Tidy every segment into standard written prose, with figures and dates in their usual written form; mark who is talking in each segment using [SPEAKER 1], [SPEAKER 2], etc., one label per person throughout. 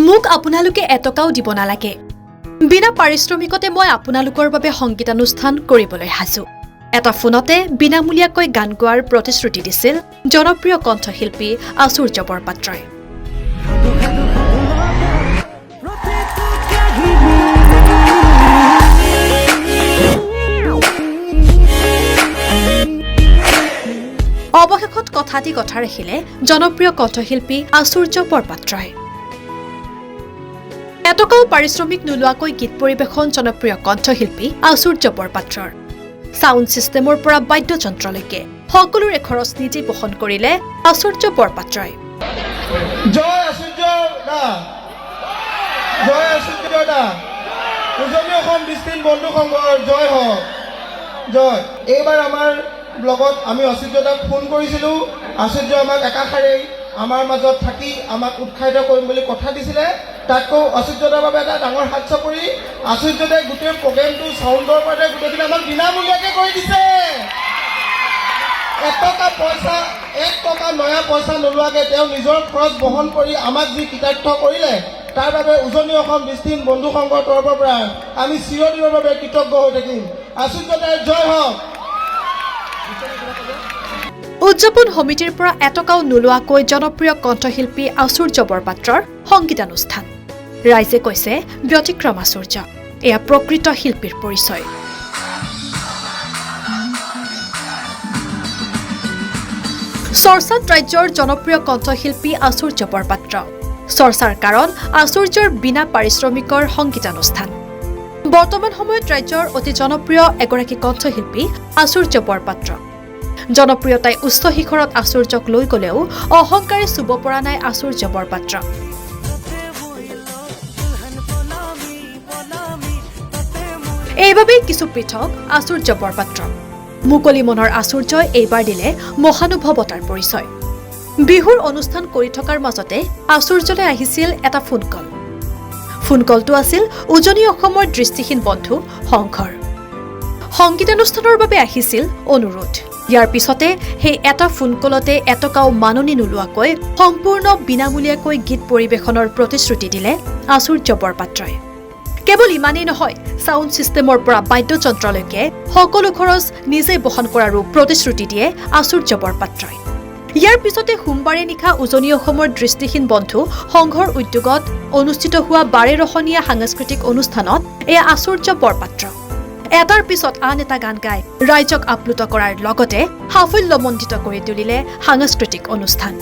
[SPEAKER 1] মোক আপোনালোকে এটকাও দিব নালাগে বিনা পাৰিশ্ৰমিকতে মই আপোনালোকৰ বাবে সংগীতানুষ্ঠান কৰিবলৈ হাজু এটা ফোনতে বিনামূলীয়াকৈ গান গোৱাৰ প্ৰতিশ্ৰুতি দিছিল জনপ্ৰিয় কণ্ঠশিল্পী আচুৰ্য বৰপাত্ৰই অৱশেষত কথা দি কথা ৰাখিলে জনপ্ৰিয় কণ্ঠশিল্পী আচুৰ্য বৰপাত্ৰই এটকাও পাৰিশ্ৰমিক নোলোৱাকৈ গীত পৰিৱেশন জনপ্ৰিয় কণ্ঠশিল্পী আচুৰ্য বৰপাত্ৰৰ সাউণ্ড সিস্টেমৰ পৰা বাদ্যযন্ত্ৰলৈকে সকলোৰে খৰচ নিজে বহন কৰিলে আচুৰ্য বৰপাত্ৰই
[SPEAKER 2] জয় আচুৰ্য দা জয় আচুৰ্য দা উজনি অসম ডিষ্ট্ৰিক্ট বন্ধু সংঘৰ জয় হওক জয় এইবাৰ আমাৰ ব্লগত আমি আচুৰ্য দাক ফোন কৰিছিলোঁ আচুৰ্য আমাক একাষাৰেই আমাৰ মাজত থাকি আমাক উৎসাহিত কৰিম বুলি কথা দিছিলে তাকো আচুৰ্যদাৰ বাবে এটা ডাঙৰ হাত চাপৰি আচুৰ্যদাই গোটেই প্ৰগ্ৰেমটো চাউণ্ডৰ পৰা গোটেইখিনি আমাক বিনামূলীয়াকৈ কৰি দিছে এক টকা নয়া পইচা নোলোৱাকৈ তেওঁ নিজৰ খৰচ বহন কৰি আমাক যি কৃতাৰ্থ কৰিলে তাৰ বাবে উজনি অসম ডিষ্ট্ৰিক্ট বন্ধু সংঘৰ তৰফৰ পৰা আমি চিৰদিনৰ বাবে কৃতজ্ঞ হৈ থাকিম আচুৰ্যদাৰ জয় হওক
[SPEAKER 1] উদযাপন সমিতিৰ পৰা এটকাও নোলোৱাকৈ জনপ্ৰিয় কণ্ঠশিল্পী আচুৰ্য বৰপাত্ৰৰ সংগীতানুষ্ঠান ৰাইজে কৈছে ব্যতিক্ৰম আচুৰ্য এয়া প্ৰকৃত শিল্পীৰ পৰিচয় চৰ্চাত ৰাজ্যৰ জনপ্ৰিয় কণ্ঠশিল্পী আচুৰ্য বৰপাত্ৰ চৰ্চাৰ কাৰণ আচুৰ্যৰ বিনা পাৰিশ্ৰমিকৰ সংগীতানুষ্ঠান বৰ্তমান সময়ত ৰাজ্যৰ অতি জনপ্ৰিয় এগৰাকী কণ্ঠশিল্পী আচুৰ্য বৰপাত্ৰ জনপ্ৰিয়তাই উচ্চ শিখৰত আচুৰ্যক লৈ গলেও অহংকাৰে চুব পৰা নাই আচুৰ্য বৰপাত্ৰ এইবাবেই কিছু পৃথক আচুৰ্য বৰপাত্ৰ মুকলি মনৰ আচুৰ্যই এইবাৰ দিলে মহানুভৱতাৰ পৰিচয় বিহুৰ অনুষ্ঠান কৰি থকাৰ মাজতে আচুৰ্যলৈ আহিছিল এটা ফোন কলটো আছিল উজনি অসমৰ দৃষ্টিহীন বন্ধু সংঘৰ সংগীতানুষ্ঠানৰ বাবে আহিছিল অনুৰোধ ইয়াৰ পিছতে সেই এটা ফোন কলতে এটকাও মাননি নোলোৱাকৈ সম্পূৰ্ণ বিনামূলীয়াকৈ গীত পৰিৱেশনৰ প্ৰতিশ্ৰুতি দিলে আচুৰ্য বৰপাত্ৰই কেৱল ইমানেই নহয় সাউণ্ড সিস্টেমৰ পৰা বাদ্যযন্ত্ৰলৈকে সকলো খৰচ নিজে বহন কৰাৰো প্ৰতিশ্ৰুতি দিয়ে আচুৰ্য বৰপাত্ৰই ইয়াৰ পিছতে সোমবাৰে নিশা উজনি অসমৰ দৃষ্টিহীন বন্ধু সংঘৰ উদ্যোগত অনুষ্ঠিত হোৱা 12 ৰহণীয়া সাংস্কৃতিক অনুষ্ঠানত এয়া আচুৰ্য বৰপাত্ৰ এটাৰ পিছত আন এটা গান গাই ৰাইজক আপ্লুত কৰাৰ লগতে সাফল্যমণ্ডিত কৰি তুলিলে সাংস্কৃতিক অনুষ্ঠান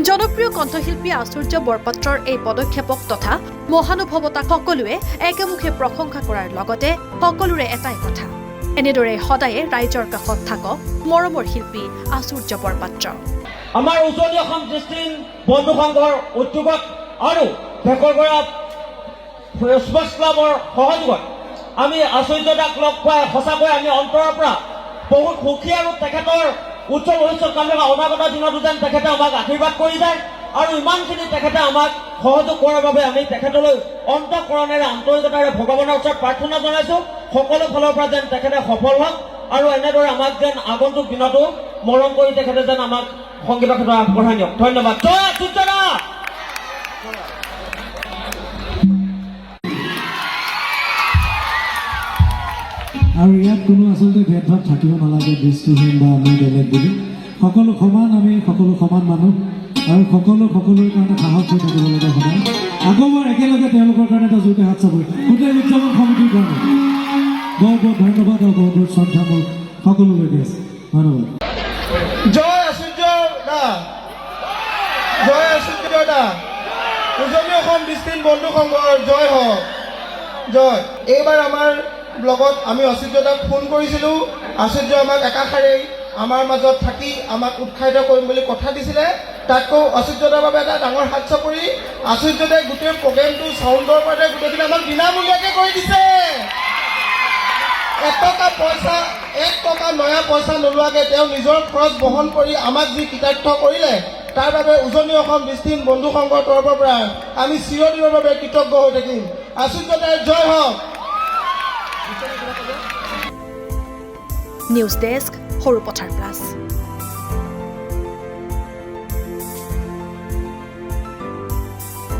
[SPEAKER 1] জনপ্ৰিয় কণ্ঠশিল্পী আচুৰ্য বৰপাত্ৰৰ এই পদক্ষেপক তথা মহানুভৱতা সকলোৱে একেমুখে প্ৰশংসা কৰাৰ লগতে সকলোৰে এটাই কথা এনেদৰে সদায়ে ৰাইজৰ কাষত থাকক মৰমৰ শিল্পী আচুৰ্য বৰপাত্ৰ
[SPEAKER 3] আমাৰ উজনি অসম ডিষ্ট্ৰিক্ট বন্ধু সংঘৰ উদ্যোগত আৰু ভেকৰগৰা স্পৰ্টছ ক্লাবৰ সহযোগত আমি আচুৰ্যদাক লগ পাই সঁচাকৈ আমি অন্তৰৰ পৰা বহুত সুখী আৰু তেখেতৰ উজ্জ্বল ভৱিষ্যত কামনা অনাগত দিনতো যেন তেখেতে আমাক আশীৰ্বাদ কৰি যায় আৰু ইমানখিনি তেখেতে আমাক সহযোগ কৰাৰ বাবে আমি তেখেতলৈ অন্তঃকৰণেৰে আন্তৰিকতাৰে ভগৱানৰ ওচৰত প্ৰাৰ্থনা জনাইছোঁ সকলো ফালৰ পৰা যেন তেখেতে সফল হওক আৰু এনেদৰে আমাক যেন আগন্তুক দিনতো মৰম কৰি তেখেতে যেন আমাক সংগীতৰ ক্ষেত্ৰত আগবঢ়াই নিয়ক ধন্যবাদ জয় আচুৰ্যদা
[SPEAKER 4] আৰু ইয়াত কোনো আচলতে ভেদভাৱ থাকিব নালাগে দৃষ্টিহীন বা আমি বেলেগ বুলি সকলো সমান আমি সকলো সমান মানুহ আৰু সকলোৰ কাৰণে সাহস হৈ থাকিব লাগে সদায় আগৰবাৰ একেলগে তেওঁলোকৰ কাৰণে এটা জোৰকে হাত চাপৰি গোটেই উদযাপন সমিতিৰ কাৰণে বহুত বহুত ধন্যবাদ আৰু বহুত বহুত শ্ৰদ্ধা মোৰ সকলোলৈকে আছে ধন্যবাদ
[SPEAKER 2] জয় আচুৰ্য দা জয় আচুৰ্য দা উজনি অসম ডিষ্ট্ৰিক্ট বন্ধু সংঘৰ জয় হওক জয় এইবাৰ আমাৰ ব্লগত আমি আশ্চৰ্যদাক ফোন কৰিছিলোঁ আশ্চৰ্য আমাক একাষাৰেই আমাৰ মাজত থাকি আমাক উৎসাহিত কৰিম বুলি কথা দিছিলে তাতকৈ আশ্চৰ্যদাৰ বাবে এটা ডাঙৰ হাত চাপৰি আশ্চৰ্যদাই গোটেই প্ৰগ্ৰেমটো চাউণ্ডৰ পৰা গোটেইখিনি আমাক বিনামূলীয়াকৈ কৰি দিছে 1 টকা নয়া পইচা নোলোৱাকৈ তেওঁ নিজৰ খৰচ বহন কৰি আমাক যি কৃতাৰ্থ কৰিলে তাৰ বাবে উজনি অসম দৃষ্টিহীন বন্ধু সংঘৰ তৰফৰ পৰা আমি চিৰদিনৰ বাবে কৃতজ্ঞ হৈ থাকিম আশ্চৰ্যদাৰ জয় হওক
[SPEAKER 1] নিউজ ডেস্ক সৰুপথাৰ প্লাছ